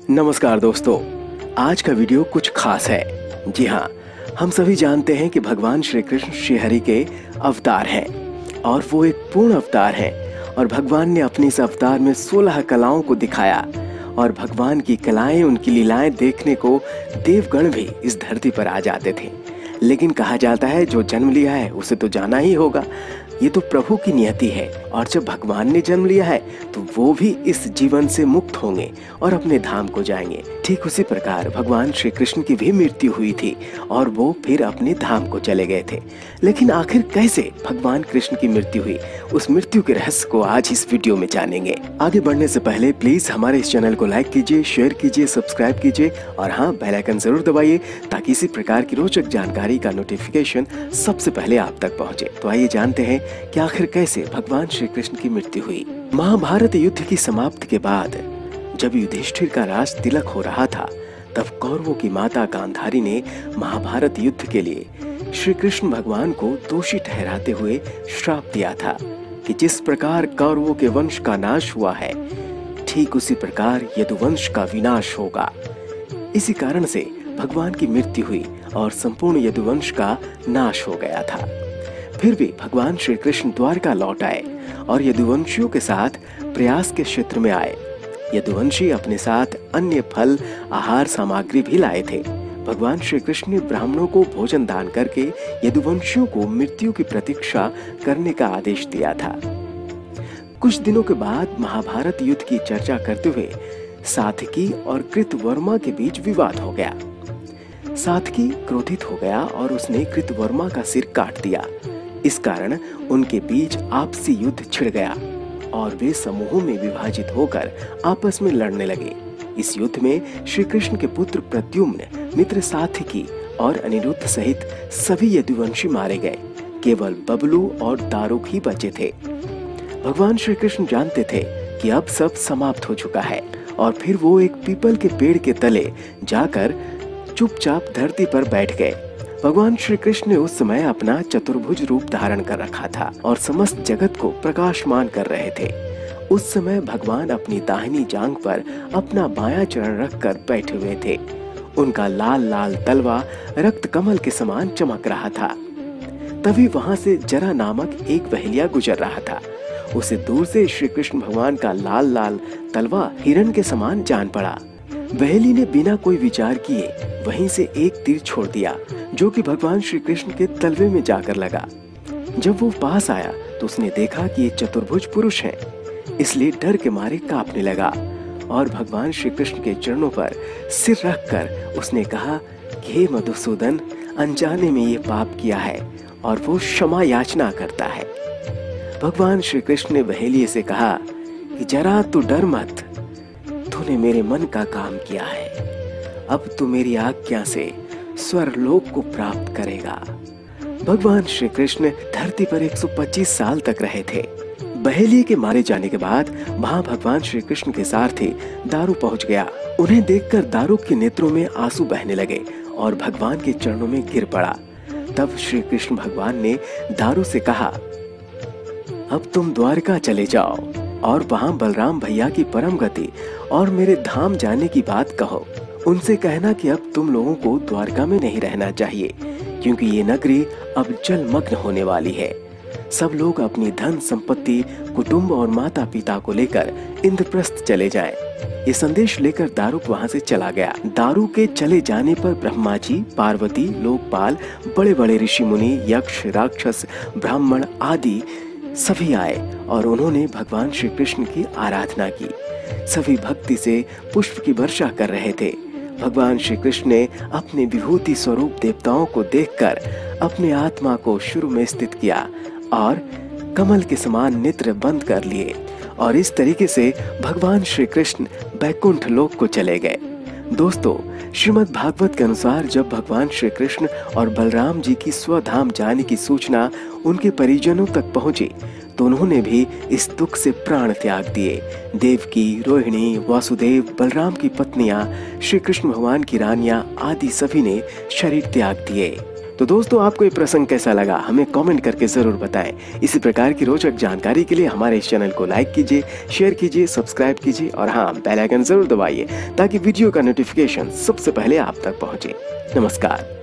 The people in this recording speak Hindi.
नमस्कार दोस्तों, आज का वीडियो कुछ खास है। जी हाँ, हम सभी जानते हैं कि भगवान श्री कृष्ण श्री हरि के अवतार हैं और वो एक पूर्ण अवतार हैं और भगवान ने अपने इस अवतार में 16 कलाओं को दिखाया और भगवान की कलाएं, उनकी लीलाएं देखने को देवगण भी इस धरती पर आ जाते थे। लेकिन कहा जाता है जो जन्म लिया है उसे तो जाना ही होगा, ये तो प्रभु की नियति है और जब भगवान ने जन्म लिया है तो वो भी इस जीवन से मुक्त होंगे और अपने धाम को जाएंगे। ठीक उसी प्रकार भगवान श्री कृष्ण की भी मृत्यु हुई थी और वो फिर अपने धाम को चले गए थे। लेकिन आखिर कैसे भगवान कृष्ण की मृत्यु हुई, उस मृत्यु के रहस्य को आज इस वीडियो में जानेंगे। आगे बढ़ने से पहले प्लीज हमारे इस चैनल को लाइक कीजिए, शेयर कीजिए, सब्सक्राइब कीजिए और हाँ, बेल आइकन जरूर दबाइए ताकि इसी प्रकार की रोचक जानकारी का नोटिफिकेशन सबसे पहले आप तक पहुँचे। तो आइए जानते हैं कि आखिर कैसे भगवान श्री कृष्ण की मृत्यु हुई। महाभारत युद्ध की समाप्ति के बाद जब युधिष्ठिर का राज तिलक हो रहा था, तब कौरवों की माता गांधारी ने महाभारत युद्ध के लिए श्री कृष्ण भगवान को दोषी ठहराते हुए श्राप दिया था कि जिस प्रकार कौरवों के वंश का नाश हुआ है, ठीक उसी प्रकार यदुवंश का विनाश होगा। इसी कारण से भगवान की मृत्यु हुई और संपूर्ण यदुवंश का नाश हो गया था। फिर भी भगवान श्री कृष्ण द्वारका लौट आए और यदुवंशियों के साथ प्रयास के क्षेत्र में आए। यदुवंशी अपने साथ अन्य फल, आहार सामग्री भी लाए थे। भगवान श्री कृष्ण ने ब्राह्मणों को भोजन दान करके यदुवंशियों को मृत्यु की प्रतीक्षा करने का आदेश दिया था। कुछ दिनों के बाद महाभारत युद्ध की चर्चा करते हुए सात्विकी और कृतवर्मा के बीच विवाद हो गया। सात्विकी क्रोधित हो गया और उसने कृतवर्मा का सिर काट दिया। इस कारण उनके बीच आपसी युद्ध छिड़ गया और वे समूहों में विभाजित होकर आपस में लड़ने लगे। इस युद्ध में श्री कृष्ण के पुत्र प्रद्युम्न, मित्र सात्विकी और अनिरुद्ध सहित सभी यदुवंशी मारे गए। केवल बबलू और दारुक ही बचे थे। भगवान श्री कृष्ण जानते थे कि अब सब समाप्त हो चुका है और फिर वो एक पीपल के पेड़ के तले जाकर चुपचाप धरती पर बैठ गए। भगवान श्री कृष्ण ने उस समय अपना चतुर्भुज रूप धारण कर रखा था और समस्त जगत को प्रकाशमान कर रहे थे। उस समय भगवान अपनी दाहिनी जांघ पर अपना बायां चरण रखकर बैठे हुए थे। उनका लाल लाल तलवा रक्त कमल के समान चमक रहा था। तभी वहां से जरा नामक एक बहेलिया गुजर रहा था। उसे दूर से श्री कृष्ण भगवान का लाल लाल तलवा हिरण के समान जान पड़ा। बहेली ने बिना कोई विचार किए वहीं से एक तीर छोड़ दिया जो कि भगवान श्री कृष्ण के तलवे में जाकर लगा। जब वो पास आया तो उसने देखा कि ये चतुर्भुज पुरुष हैं, इसलिए डर के मारे कांपने लगा और भगवान श्री कृष्ण के चरणों पर सिर रखकर उसने कहा कि हे मधुसूदन, अनजाने में ये पाप किया है और वो क्षमा याचना करता है। भगवान श्री कृष्ण ने बहेलिये से कहा कि जरा तू डर मत, तूने मेरे मन का काम किया है। अब तू मेरी आज्ञा से स्वर्गलोक को प्राप्त करेगा। भगवान श्री कृष्ण धरती पर 125 साल तक रहे थे। बहेलिये के मारे जाने के बाद वहां भगवान श्री कृष्ण के सारथी दारू पहुंच गया। उन्हें देखकर दारू के नेत्रों में आंसू बहने लगे और भगवान के चरणों में गिर पड़ा। तब श्री कृष्ण भगवान ने दारू से कहा, अब तुम द्वारका चले जाओ और वहां बलराम भैया की परम गति और मेरे धाम जाने की बात कहो। उनसे कहना कि अब तुम लोगों को द्वारका में नहीं रहना चाहिए क्योंकि ये नगरी अब जलमग्न होने वाली है। सब लोग अपनी धन संपत्ति, कुटुंब और माता पिता को लेकर इंद्रप्रस्थ चले जाएं। ये संदेश लेकर दारुक वहां से चला गया। दारू के चले जाने पर ब्रह्मा जी, पार्वती, लोकपाल, बड़े बड़े ऋषि मुनि, यक्ष, राक्षस, ब्राह्मण आदि सभी आए और उन्होंने भगवान श्री कृष्ण की आराधना की। सभी भक्ति से पुष्प की वर्षा कर रहे थे। भगवान श्री कृष्ण ने अपने विभूति स्वरूप देवताओं को देखकर अपने आत्मा को शुरू में स्थित किया और कमल के समान नेत्र बंद कर लिए और इस तरीके से भगवान श्री कृष्ण बैकुंठ लोक को चले गए। दोस्तों, श्रीमद् भागवत के अनुसार जब भगवान श्री कृष्ण और बलराम जी की स्वधाम जाने की सूचना उनके परिजनों तक पहुंची तो उन्होंने भी इस दुख से प्राण त्याग दिए। देवकी, रोहिणी, वासुदेव, बलराम की पत्नियां, श्री कृष्ण भगवान की रानियां आदि सभी ने शरीर त्याग दिए। तो दोस्तों, आपको ये प्रसंग कैसा लगा हमें कमेंट करके जरूर बताएं। इसी प्रकार की रोचक जानकारी के लिए हमारे इस चैनल को लाइक कीजिए, शेयर कीजिए, सब्सक्राइब कीजिए और हाँ, बेल आइकन जरूर दबाइए ताकि वीडियो का नोटिफिकेशन सबसे पहले आप तक पहुंचे। नमस्कार।